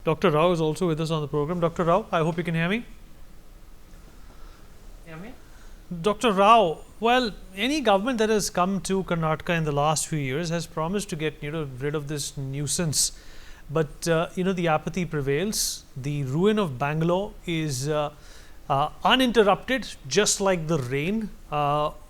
Dr. Rao is also with us on the program. Dr. Rao, I hope you can hear me. Hear me? Dr. Rao, well, any government that has come to Karnataka in the last few years has promised to get rid of this nuisance, but the apathy prevails. The ruin of Bangalore is uninterrupted, just like the rain.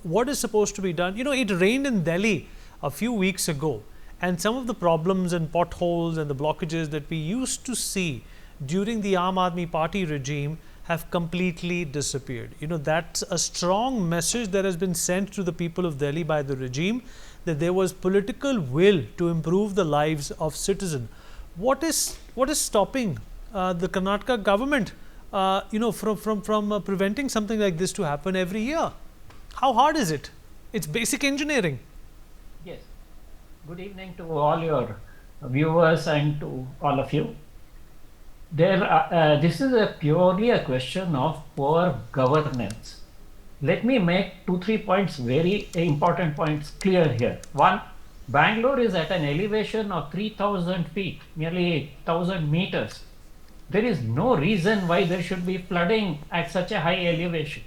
What is supposed to be done? It rained in Delhi a few weeks ago, and some of the problems and potholes and the blockages that we used to see during the Aam Aadmi Party regime have completely disappeared. That's a strong message that has been sent to the people of Delhi by the regime, that there was political will to improve the lives of citizens. What is stopping the Karnataka government from preventing something like this to happen every year? How hard is it? It's basic engineering. Yes. Good evening to all your viewers and to all of you. This is purely a question of poor governance. Let me make 2-3 points, very important points, clear here. One, Bangalore is at an elevation of 3,000 feet, nearly 1,000 meters. There is no reason why there should be flooding at such a high elevation.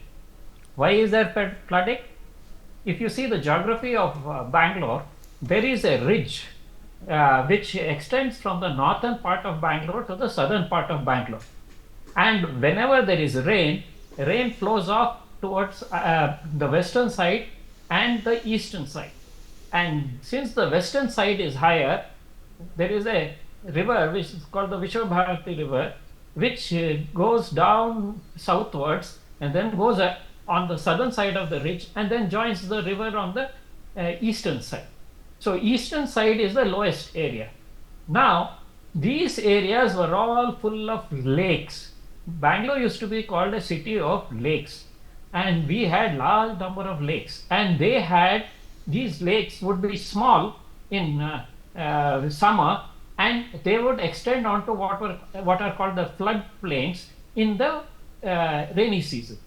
Why is there flooding? If you see the geography of Bangalore, there is a ridge which extends from the northern part of Bangalore to the southern part of Bangalore. And whenever there is rain flows off towards the western side and the eastern side. And since the western side is higher, there is a river which is called the Vishwabharati river, which goes down southwards and then goes on the southern side of the ridge and then joins the river on the eastern side. So eastern side is the lowest area. Now, these areas were all full of lakes. Bangalore used to be called a city of lakes, and we had large number of lakes, and these lakes would be small in summer, and they would extend onto what are called the flood plains in the rainy season.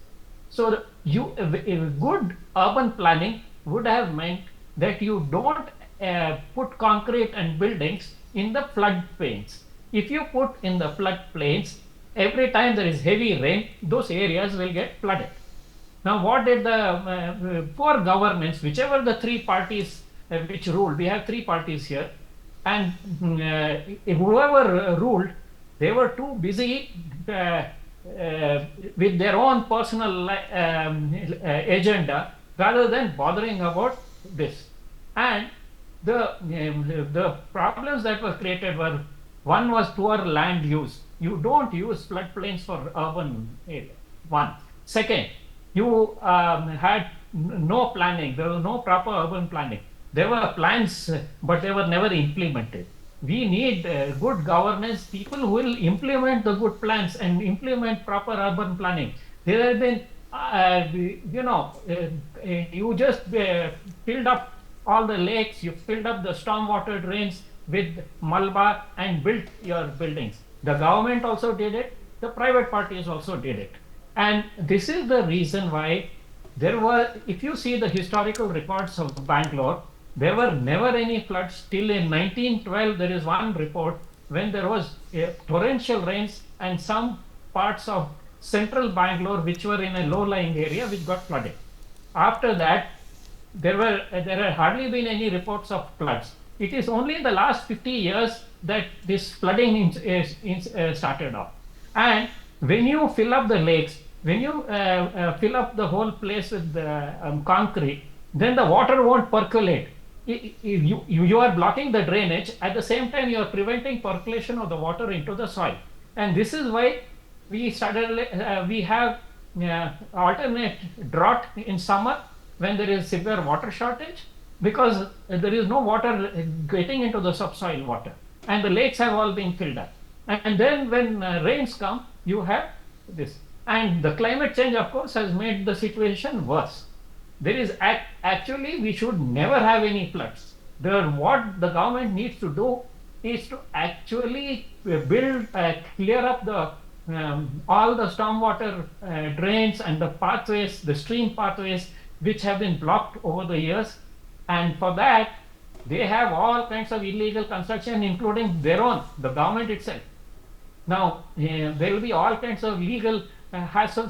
So a good urban planning would have meant that you don't put concrete and buildings in the flood plains. If you put in the flood plains, every time there is heavy rain, those areas will get flooded. Now, what did the poor governments, whichever the three parties which ruled, we have three parties here, and whoever ruled, they were too busy with their own personal agenda rather than bothering about this. And the problems that were created were, one was poor land use. You don't use floodplains for urban area. One. Second, you had no planning. There was no proper urban planning. There were plans, but they were never implemented. We need good governance, people who will implement the good plans and implement proper urban planning. There have been, you just filled up all the lakes, you filled up the stormwater drains with Malba and built your buildings. The government also did it, the private parties also did it. And this is the reason why if you see the historical records of Bangalore, there were never any floods till in 1912. There is one report when there was torrential rains and some parts of central Bangalore which were in a low-lying area which got flooded. After that, there had hardly been any reports of floods. It is only in the last 50 years that this flooding started off. And when you fill up the lakes, when you fill up the whole place with concrete, then the water won't percolate. You are blocking the drainage. At the same time, you are preventing percolation of the water into the soil. And this is why we have alternate drought in summer when there is severe water shortage, because there is no water getting into the subsoil water, and the lakes have all been filled up. And then when rains come, you have this. And the climate change, of course, has made the situation worse. There is actually, we should never have any floods. What the government needs to do is to actually clear up all the stormwater drains and the pathways, the stream pathways, which have been blocked over the years. And for that, they have all kinds of illegal construction, including their own, the government itself. Now, there will be all kinds of legal hassles